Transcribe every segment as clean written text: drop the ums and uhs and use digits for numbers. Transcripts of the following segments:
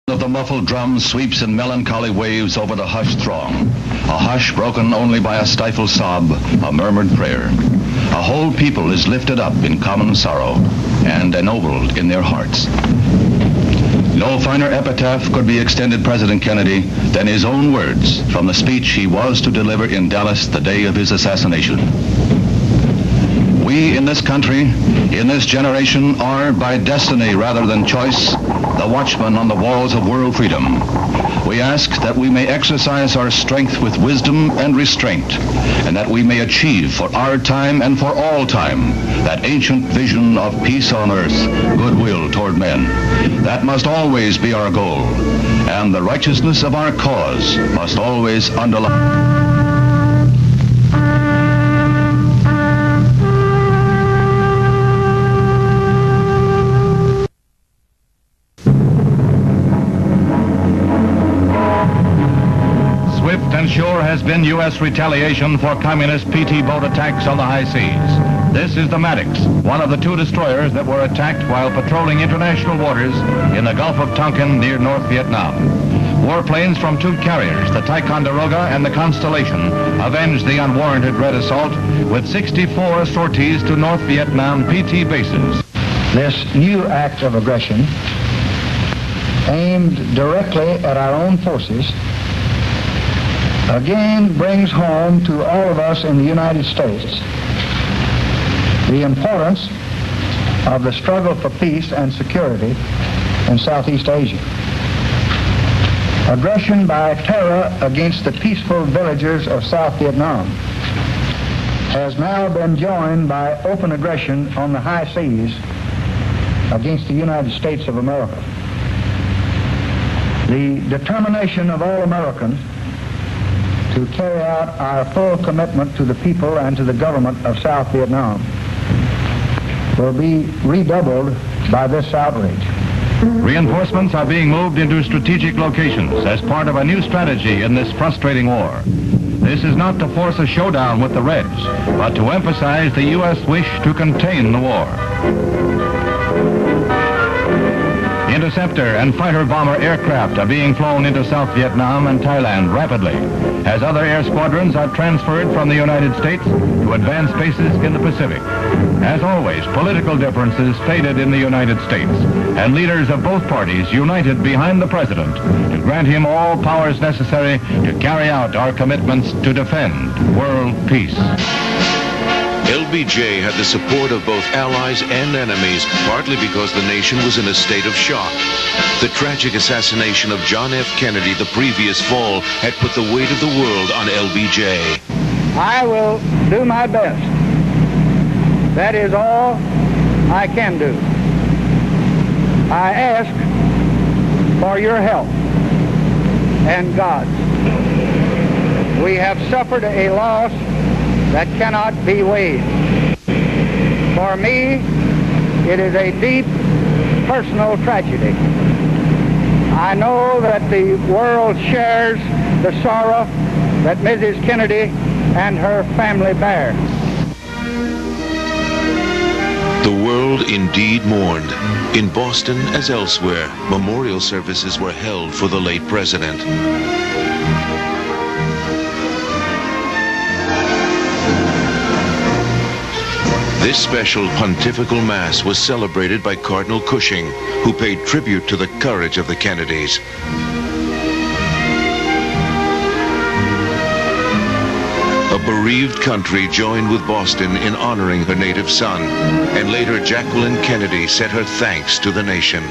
Of the muffled drum sweeps in melancholy waves over the hushed throng. A hush broken only by a stifled sob, a murmured prayer. A whole people is lifted up in common sorrow and ennobled in their hearts. No finer epitaph could be extended President Kennedy than his own words from the speech he was to deliver in Dallas the day of his assassination. We in this country, in this generation, are by destiny rather than choice, the watchmen on the walls of world freedom. We ask that we may exercise our strength with wisdom and restraint, and that we may achieve for our time and for all time that ancient vision of peace on earth, goodwill toward men. That must always be our goal, and the righteousness of our cause must always underlie. And sure has been U.S. retaliation for communist PT boat attacks on the high seas. This is the Maddox, one of the two destroyers that were attacked while patrolling international waters in the Gulf of Tonkin near North Vietnam. Warplanes from two carriers, the Ticonderoga and the Constellation, avenged the unwarranted red assault with 64 sorties to North Vietnam PT bases. This new act of aggression, aimed directly at our own forces, again brings home to all of us in the United States the importance of the struggle for peace and security in Southeast Asia. Aggression by terror against the peaceful villagers of South Vietnam has now been joined by open aggression on the high seas against the United States of America. The determination of all Americans to carry out our full commitment to the people and to the government of South Vietnam will be redoubled by this outrage. Reinforcements are being moved into strategic locations as part of a new strategy in this frustrating war. This is not to force a showdown with the Reds, but to emphasize the U.S. wish to contain the war. Interceptor and fighter-bomber aircraft are being flown into South Vietnam and Thailand rapidly, as other air squadrons are transferred from the United States to advanced bases in the Pacific. As always, political differences faded in the United States, and leaders of both parties united behind the President to grant him all powers necessary to carry out our commitments to defend world peace. LBJ had the support of both allies and enemies, partly because the nation was in a state of shock. The tragic assassination of John F. Kennedy the previous fall had put the weight of the world on LBJ. I will do my best. That is all I can do. I ask for your help and God's. We have suffered a loss that cannot be weighed. For me, it is a deep personal tragedy. I know that the world shares the sorrow that Mrs. Kennedy and her family bear. The world indeed mourned. In Boston, as elsewhere, memorial services were held for the late president. This special pontifical mass was celebrated by Cardinal Cushing, who paid tribute to the courage of the Kennedys. A bereaved country joined with Boston in honoring her native son, and later Jacqueline Kennedy said her thanks to the nation.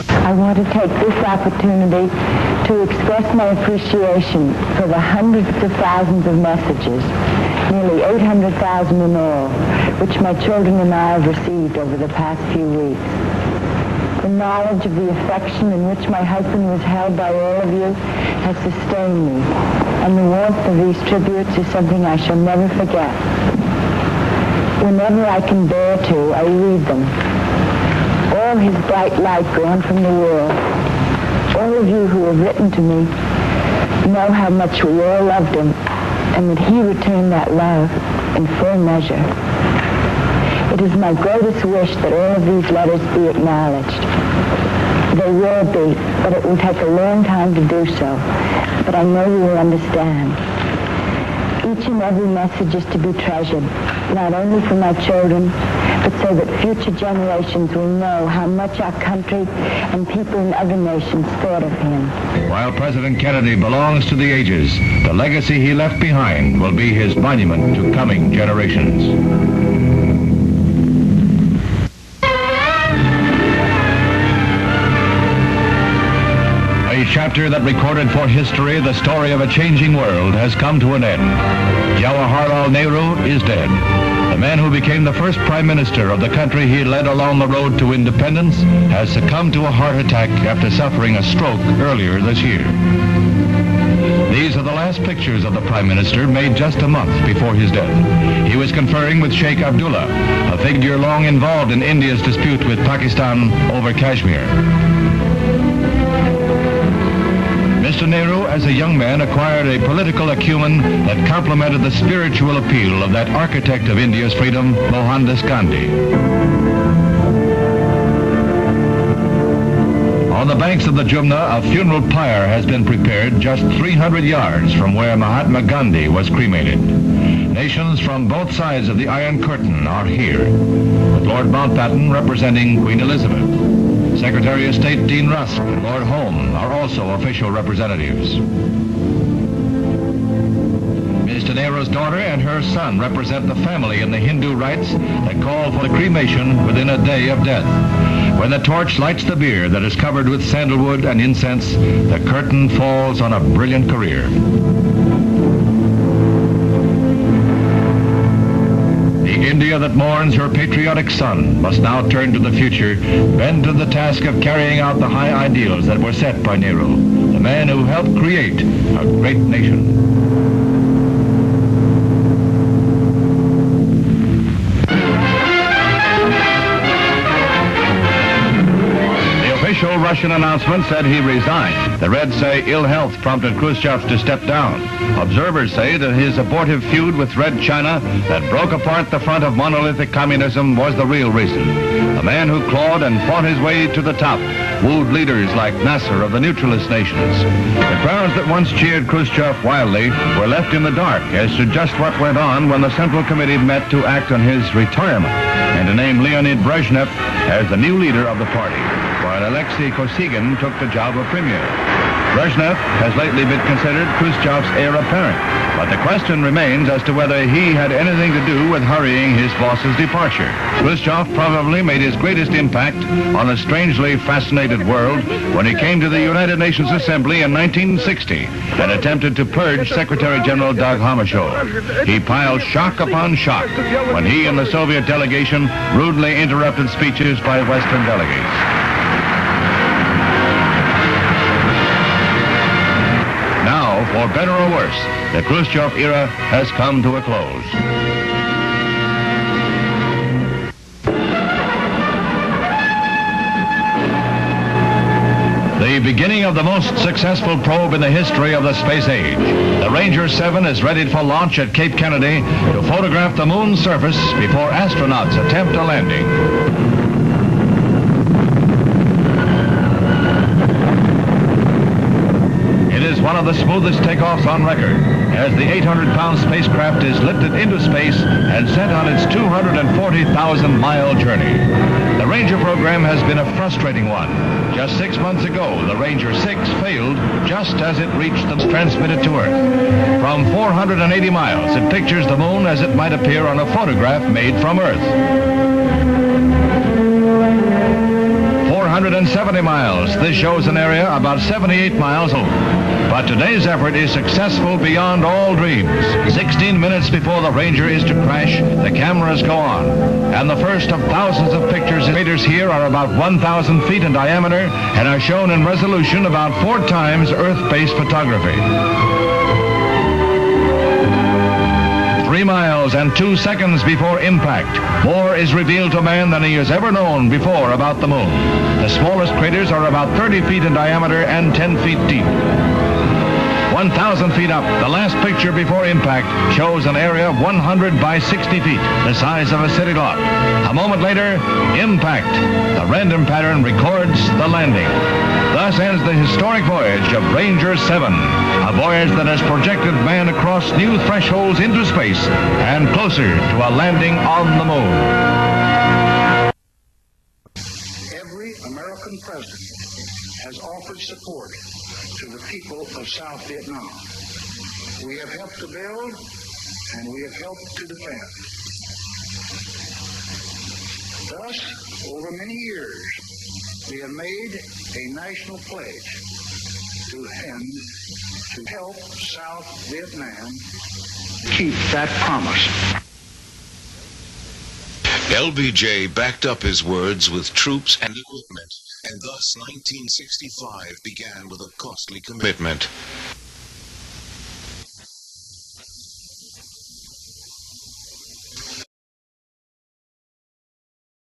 I want to take this opportunity to express my appreciation for the hundreds of thousands of messages, nearly 800,000 in all, which my children and I have received over the past few weeks. The knowledge of the affection in which my husband was held by all of you has sustained me, and the warmth of these tributes is something I shall never forget. Whenever I can bear to, I read them. All his bright light gone from the world. All of you who have written to me know how much we all loved him, and that he returned that love in full measure. It is my greatest wish that all of these letters be acknowledged. They will be, but it will take a long time to do so. But I know you will understand. Each and every message is to be treasured, not only for my children, but so that future generations will know how much our country and people in other nations thought of him. While President Kennedy belongs to the ages, the legacy he left behind will be his monument to coming generations. A chapter that recorded for history the story of a changing world has come to an end. Jawaharlal Nehru is dead. The man who became the first prime minister of the country he led along the road to independence has succumbed to a heart attack after suffering a stroke earlier this year. These are the last pictures of the prime minister made just a month before his death. He was conferring with Sheikh Abdullah, a figure long involved in India's dispute with Pakistan over Kashmir. Mr. Nehru, as a young man, acquired a political acumen that complemented the spiritual appeal of that architect of India's freedom, Mohandas Gandhi. On the banks of the Jumna, a funeral pyre has been prepared just 300 yards from where Mahatma Gandhi was cremated. Nations from both sides of the Iron Curtain are here, with Lord Mountbatten representing Queen Elizabeth. Secretary of State Dean Rusk and Lord Home are also official representatives. Mr. Nehru's daughter and her son represent the family in the Hindu rites that call for the cremation within a day of death. When the torch lights the bier that is covered with sandalwood and incense, the curtain falls on a brilliant career. The India that mourns her patriotic son must now turn to the future, bend to the task of carrying out the high ideals that were set by Nehru, the man who helped create a great nation. The official Russian announcement said he resigned. The Reds say ill health prompted Khrushchev to step down. Observers say that his abortive feud with Red China that broke apart the front of monolithic communism was the real reason. The man who clawed and fought his way to the top, wooed leaders like Nasser of the neutralist nations. The crowds that once cheered Khrushchev wildly were left in the dark as to just what went on when the Central Committee met to act on his retirement and to name Leonid Brezhnev as the new leader of the party, while Alexei Kosygin took the job of premier. Brezhnev has lately been considered Khrushchev's heir apparent, but the question remains as to whether he had anything to do with hurrying his boss's departure. Khrushchev probably made his greatest impact on a strangely fascinated world when he came to the United Nations Assembly in 1960 and attempted to purge Secretary General Dag Hammarskjöld. He piled shock upon shock when he and the Soviet delegation rudely interrupted speeches by Western delegates. For better or worse, the Khrushchev era has come to a close. The beginning of the most successful probe in the history of the space age. The Ranger 7 is ready for launch at Cape Kennedy to photograph the moon's surface before astronauts attempt a landing. One of the smoothest takeoffs on record, as the 800-pound spacecraft is lifted into space and sent on its 240,000-mile journey. The Ranger program has been a frustrating one. Just 6 months ago, the Ranger 6 failed just as it reached the transmitted to Earth. From 480 miles, it pictures the moon as it might appear on a photograph made from Earth. 470 miles. This shows an area about 78 miles over. But today's effort is successful beyond all dreams. 16 minutes before the Ranger is to crash, the cameras go on. And the first of thousands of pictures. Craters here are about 1,000 feet in diameter and are shown in resolution about 4 times Earth-based photography. 3 miles and 2 seconds before impact, more is revealed to man than he has ever known before about the moon. The smallest craters are about 30 feet in diameter and 10 feet deep. 1,000 feet up, the last picture before impact shows an area of 100 by 60 feet, the size of a city lot. A moment later, impact. The random pattern records the landing. Thus ends the historic voyage of Ranger 7, a voyage that has projected man across new thresholds into space and closer to a landing on the moon. Every American president has offered support to the people of South Vietnam. We have helped to build and we have helped to defend. Thus, over many years, we have made a national pledge to help South Vietnam keep that promise. LBJ backed up his words with troops and equipment, and thus 1965 began with a costly commitment.